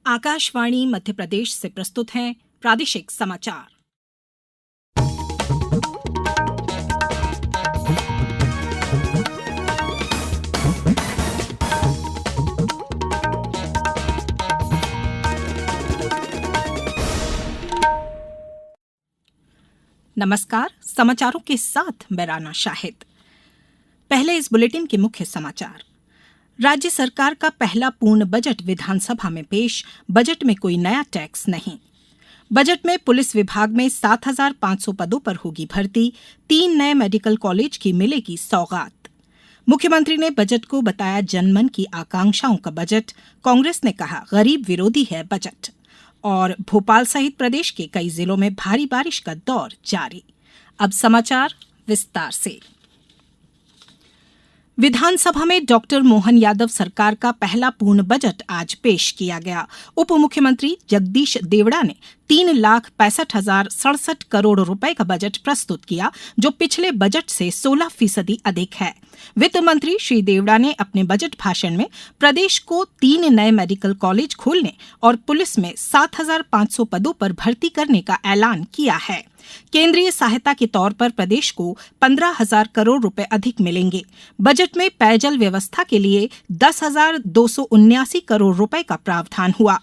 आकाशवाणी मध्य प्रदेश से प्रस्तुत हैं प्रादेशिक समाचार। नमस्कार, समाचारों के साथ मैं राना शाहिद। पहले इस बुलेटिन के मुख्य समाचार। राज्य सरकार का पहला पूर्ण बजट विधानसभा में पेश। बजट में कोई नया टैक्स नहीं। बजट में पुलिस विभाग में 7,500 पदों पर होगी भर्ती। 3 नए मेडिकल कॉलेज की मिलेगी सौगात। मुख्यमंत्री ने बजट को बताया जनमन की आकांक्षाओं का बजट। कांग्रेस ने कहा गरीब विरोधी है बजट। और भोपाल सहित प्रदेश के कई जिलों में भारी बारिश का दौर जारी। अब समाचार विस्तार से। विधानसभा में डॉक्टर मोहन यादव सरकार का पहला पूर्ण बजट आज पेश किया गया। उप मुख्यमंत्री जगदीश देवड़ा ने 3,65,067 करोड़ रुपए का बजट प्रस्तुत किया, जो पिछले बजट से 16% अधिक है। वित्त मंत्री श्री देवड़ा ने अपने बजट भाषण में प्रदेश को 3 नए मेडिकल कॉलेज खोलने और पुलिस में 7,500 पदों पर भर्ती करने का ऐलान किया है। केंद्रीय सहायता के तौर पर प्रदेश को 15,000 करोड़ रुपए अधिक मिलेंगे। बजट में पेयजल व्यवस्था के लिए 10,279 करोड़ रुपए का प्रावधान हुआ।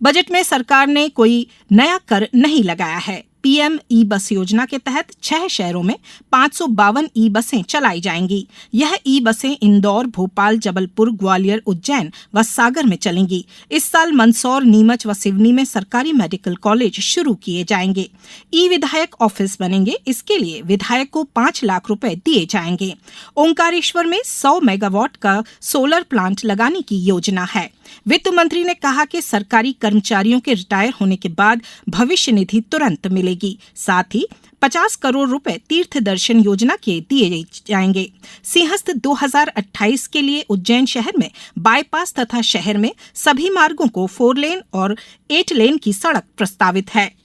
बजट में सरकार ने कोई नया कर नहीं लगाया है। पीएम ई बस योजना के तहत 6 शहरों में 552 ई बसें चलाई जाएंगी। यह ई बसें इंदौर, भोपाल, जबलपुर, ग्वालियर, उज्जैन व सागर में चलेंगी। इस साल मंदसौर, नीमच व सिवनी में सरकारी मेडिकल कॉलेज शुरू किए जाएंगे। ई विधायक ऑफिस बनेंगे। इसके लिए विधायक को 5 लाख रुपए दिए जाएंगे। ओंकारेश्वर में 100 मेगावाट का सोलर प्लांट लगाने की योजना है। वित्त मंत्री ने कहा कि सरकारी कर्मचारियों के रिटायर होने के बाद भविष्य निधि तुरंत मिलेगी। साथ ही 50 करोड़ रुपए तीर्थ दर्शन योजना के दिए जाएंगे। सिंहस्थ 2028 के लिए उज्जैन शहर में बाईपास तथा शहर में सभी मार्गों को 4 लेन और 8 लेन की सड़क प्रस्तावित है।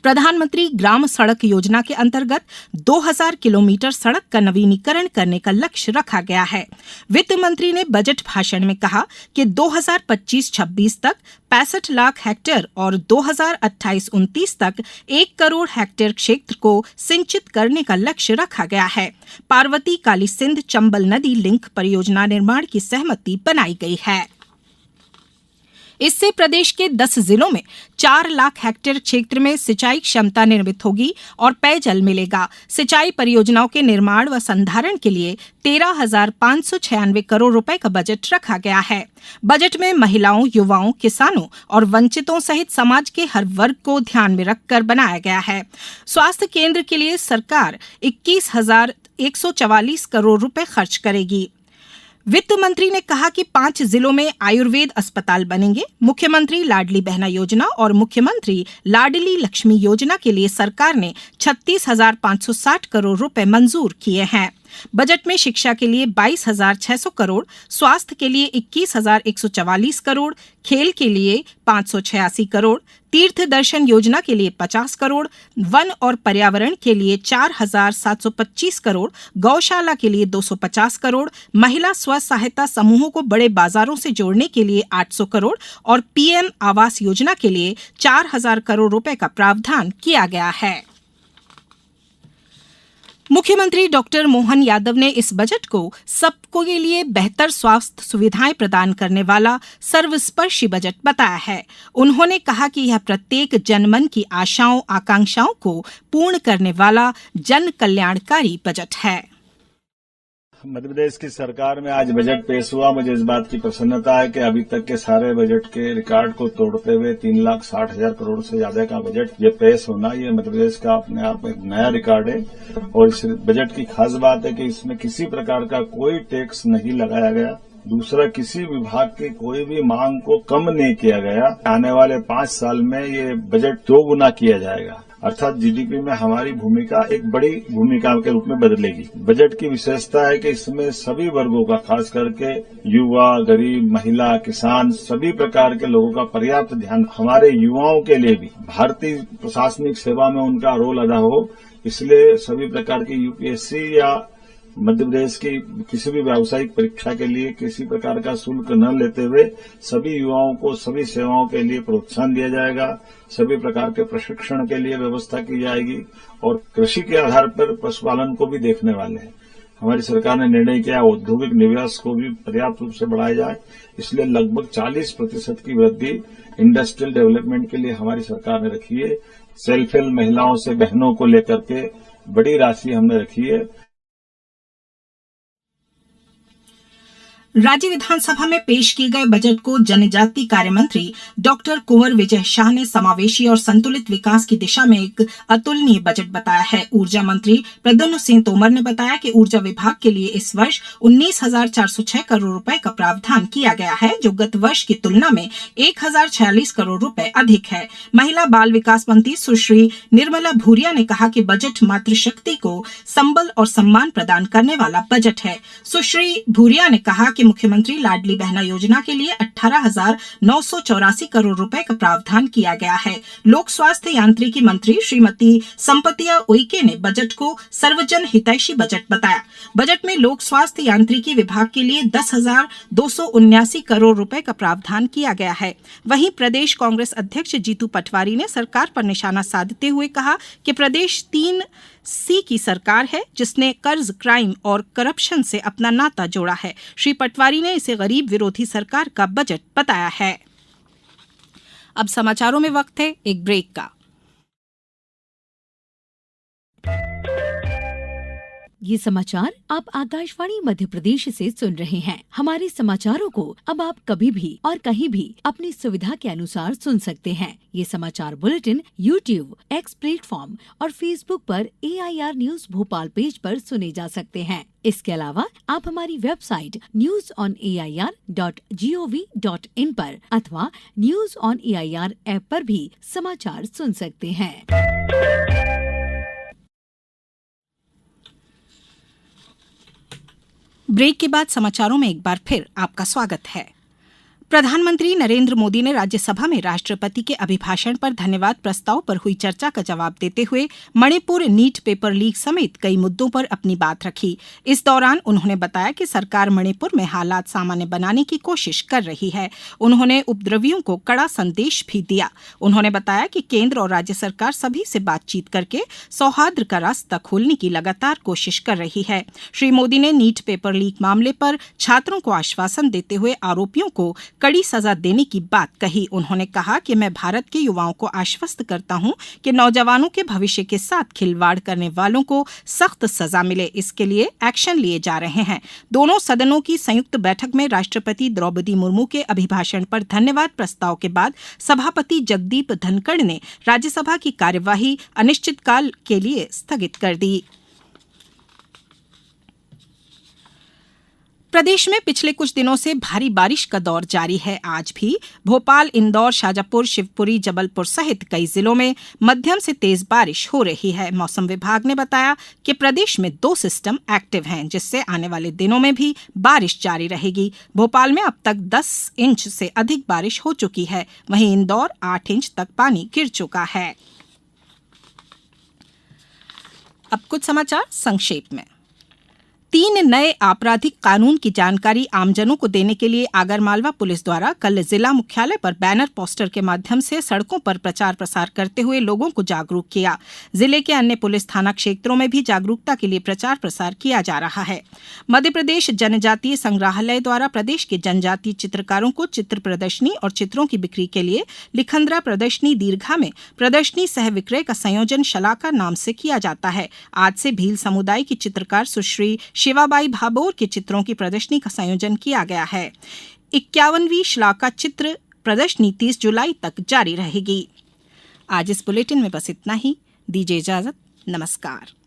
प्रधानमंत्री ग्राम सड़क योजना के अंतर्गत 2,000 किलोमीटर सड़क का नवीनीकरण करने का लक्ष्य रखा गया है। वित्त मंत्री ने बजट भाषण में कहा कि 2025-26 तक 65 लाख हेक्टेयर और 2028-29 तक 1 करोड़ हेक्टेयर क्षेत्र को सिंचित करने का लक्ष्य रखा गया है। पार्वती काली सिंध चंबल नदी लिंक परियोजना निर्माण की सहमति बनाई गई है। इससे प्रदेश के 10 जिलों में 4 लाख हेक्टेयर क्षेत्र में सिंचाई क्षमता निर्मित होगी और पेयजल मिलेगा। सिंचाई परियोजनाओं के निर्माण व संधारण के लिए 13,596 करोड़ रुपए का बजट रखा गया है। बजट में महिलाओं, युवाओं, किसानों और वंचितों सहित समाज के हर वर्ग को ध्यान में रखकर बनाया गया है। स्वास्थ्य केंद्र के लिए सरकार 21,144 करोड़ रुपए खर्च करेगी। वित्त मंत्री ने कहा कि 5 जिलों में आयुर्वेद अस्पताल बनेंगे। मुख्यमंत्री लाडली बहना योजना और मुख्यमंत्री लाडली लक्ष्मी योजना के लिए सरकार ने 36,560 करोड़ रुपए मंजूर किए हैं। बजट में शिक्षा के लिए 22,600 करोड़, स्वास्थ्य के लिए 21,144 करोड़, खेल के लिए 586 करोड़, तीर्थ दर्शन योजना के लिए 50 करोड़, वन और पर्यावरण के लिए 4,725 करोड़, गौशाला के लिए 250 करोड़, महिला स्व सहायता समूहों को बड़े बाजारों से जोड़ने के लिए 800 करोड़ और पीएम आवास योजना के लिए 4,000 करोड़ रुपए का प्रावधान किया गया है। मुख्यमंत्री डॉक्टर मोहन यादव ने इस बजट को सबको के लिए बेहतर स्वास्थ्य सुविधाएं प्रदान करने वाला सर्वस्पर्शी बजट बताया है। उन्होंने कहा कि यह प्रत्येक जनमन की आशाओं आकांक्षाओं को पूर्ण करने वाला जन कल्याणकारी बजट है। मध्य प्रदेश की सरकार में आज बजट पेश हुआ। मुझे इस बात की प्रसन्नता है कि अभी तक के सारे बजट के रिकॉर्ड को तोड़ते हुए 3,60,000 करोड़ से ज्यादा का बजट ये पेश होना, ये मध्य प्रदेश का अपने आप में एक नया रिकॉर्ड है। और इस बजट की खास बात है कि इसमें किसी प्रकार का कोई टैक्स नहीं लगाया गया। दूसरा, किसी विभाग की कोई भी मांग को कम नहीं किया गया। आने वाले 5 साल में ये बजट 2 गुना किया जाएगा, अर्थात जीडीपी में हमारी भूमिका एक बड़ी भूमिका के रूप में बदलेगी। बजट की विशेषता है कि इसमें सभी वर्गों का, खास करके युवा, गरीब, महिला, किसान, सभी प्रकार के लोगों का पर्याप्त ध्यान, हमारे युवाओं के लिए भी भारतीय प्रशासनिक सेवा में उनका रोल अदा हो, इसलिए सभी प्रकार की यूपीएससी या मध्य प्रदेश की किसी भी व्यावसायिक परीक्षा के लिए किसी प्रकार का शुल्क न लेते हुए सभी युवाओं को सभी सेवाओं के लिए प्रोत्साहन दिया जाएगा। सभी प्रकार के प्रशिक्षण के लिए व्यवस्था की जाएगी और कृषि के आधार पर पशुपालन को भी देखने वाले हैं। हमारी सरकार ने निर्णय किया औद्योगिक निवेश को भी पर्याप्त रूप से बढ़ाया जाए, इसलिए लगभग 40% की वृद्धि इंडस्ट्रियल डेवलपमेंट के लिए हमारी सरकार ने रखी है। सेल्फ हेल्प महिलाओं से बहनों को लेकर के बड़ी राशि हमने रखी है। राज्य विधानसभा में पेश किए गए बजट को जनजाति कार्य मंत्री डॉक्टर कुंवर विजय शाह ने समावेशी और संतुलित विकास की दिशा में एक अतुलनीय बजट बताया है। ऊर्जा मंत्री प्रद्युम्न सिंह तोमर ने बताया कि ऊर्जा विभाग के लिए इस वर्ष 19,406 करोड़ रुपए का प्रावधान किया गया है, जो गत वर्ष की तुलना में 1,046 करोड़ रुपए अधिक है। महिला बाल विकास मंत्री सुश्री निर्मला भूरिया ने कहा कि बजट मातृशक्ति को संबल और सम्मान प्रदान करने वाला बजट है। सुश्री भूरिया ने कहा कि मुख्यमंत्री लाडली बहना योजना के लिए 18,984 करोड़ रुपए का प्रावधान किया गया है। लोक स्वास्थ्य यांत्रिकी मंत्री श्रीमती संपतिया उइके ने बजट को सर्वजन हितैषी बजट बताया। बजट में लोक स्वास्थ्य यांत्रिकी विभाग के लिए 10,279 करोड़ रुपए का प्रावधान किया गया है। वहीं प्रदेश कांग्रेस अध्यक्ष जीतू पटवारी ने सरकार पर निशाना साधते हुए कहा कि प्रदेश 3C की सरकार है, जिसने कर्ज, क्राइम और करप्शन से अपना नाता जोड़ा है। श्री पटवारी ने इसे गरीब विरोधी सरकार का बजट बताया है। अब समाचारों में वक्त है एक ब्रेक का। ये समाचार आप आकाशवाणी मध्य प्रदेश से सुन रहे हैं। हमारे समाचारों को अब आप कभी भी और कहीं भी अपनी सुविधा के अनुसार सुन सकते हैं। ये समाचार बुलेटिन YouTube, X प्लेटफॉर्म और Facebook पर AIR न्यूज भोपाल पेज पर सुने जा सकते हैं। इसके अलावा आप हमारी वेबसाइट newsonair.gov.in पर अथवा न्यूज ऑन AIR ऐप पर भी समाचार सुन सकते हैं। ब्रेक के बाद समाचारों में एक बार फिर आपका स्वागत है। प्रधानमंत्री नरेंद्र मोदी ने राज्यसभा में राष्ट्रपति के अभिभाषण पर धन्यवाद प्रस्ताव पर हुई चर्चा का जवाब देते हुए मणिपुर नीट पेपर लीक समेत कई मुद्दों पर अपनी बात रखी। इस दौरान उन्होंने बताया कि सरकार मणिपुर में हालात सामान्य बनाने की कोशिश कर रही है। उन्होंने उपद्रवियों को कड़ा संदेश भी दिया। उन्होंने बताया कि केंद्र और राज्य सरकार सभी से बातचीत करके सौहार्द का रास्ता खोलने की लगातार कोशिश कर रही है। श्री मोदी ने नीट पेपर लीक मामले पर छात्रों को आश्वासन देते हुए आरोपियों को कड़ी सजा देने की बात कही। उन्होंने कहा कि मैं भारत के युवाओं को आश्वस्त करता हूं कि नौजवानों के भविष्य के साथ खिलवाड़ करने वालों को सख्त सजा मिले। इसके लिए एक्शन लिए जा रहे हैं। दोनों सदनों की संयुक्त बैठक में राष्ट्रपति द्रौपदी मुर्मू के अभिभाषण पर धन्यवाद प्रस्ताव के बाद सभापति जगदीप धनखड़ ने राज्यसभा की कार्यवाही अनिश्चितकाल के लिए स्थगित कर दी। प्रदेश में पिछले कुछ दिनों से भारी बारिश का दौर जारी है। आज भी भोपाल, इंदौर, शाजापुर, शिवपुरी, जबलपुर सहित कई जिलों में मध्यम से तेज बारिश हो रही है। मौसम विभाग ने बताया कि प्रदेश में 2 सिस्टम एक्टिव हैं, जिससे आने वाले दिनों में भी बारिश जारी रहेगी। भोपाल में अब तक 10 इंच से अधिक बारिश हो चुकी है। वहीं इंदौर 8 इंच तक पानी गिर चुका है। अब कुछ समाचार संक्षेप में। 3 नए आपराधिक कानून की जानकारी आमजनों को देने के लिए आगरमालवा पुलिस द्वारा कल जिला मुख्यालय पर बैनर पोस्टर के माध्यम से सड़कों पर प्रचार प्रसार करते हुए लोगों को जागरूक किया। जिले के अन्य पुलिस थाना क्षेत्रों में भी जागरूकता के लिए प्रचार प्रसार किया जा रहा है। मध्य प्रदेश जनजातीय संग्रहालय द्वारा प्रदेश के जनजातीय चित्रकारों को चित्र प्रदर्शनी और चित्रों की बिक्री के लिए लिखंद्रा प्रदर्शनी दीर्घा में प्रदर्शनी सह विक्रय का संयोजन शलाका नाम से किया जाता है। आज से भील समुदाय की चित्रकार सुश्री शिवाबाई भाबोर के चित्रों की प्रदर्शनी का संयोजन किया गया है। 51वीं शलाका चित्र प्रदर्शनी 30 जुलाई तक जारी रहेगी। आज इस बुलेटिन में बस इतना ही। दीजिए इजाजत। नमस्कार।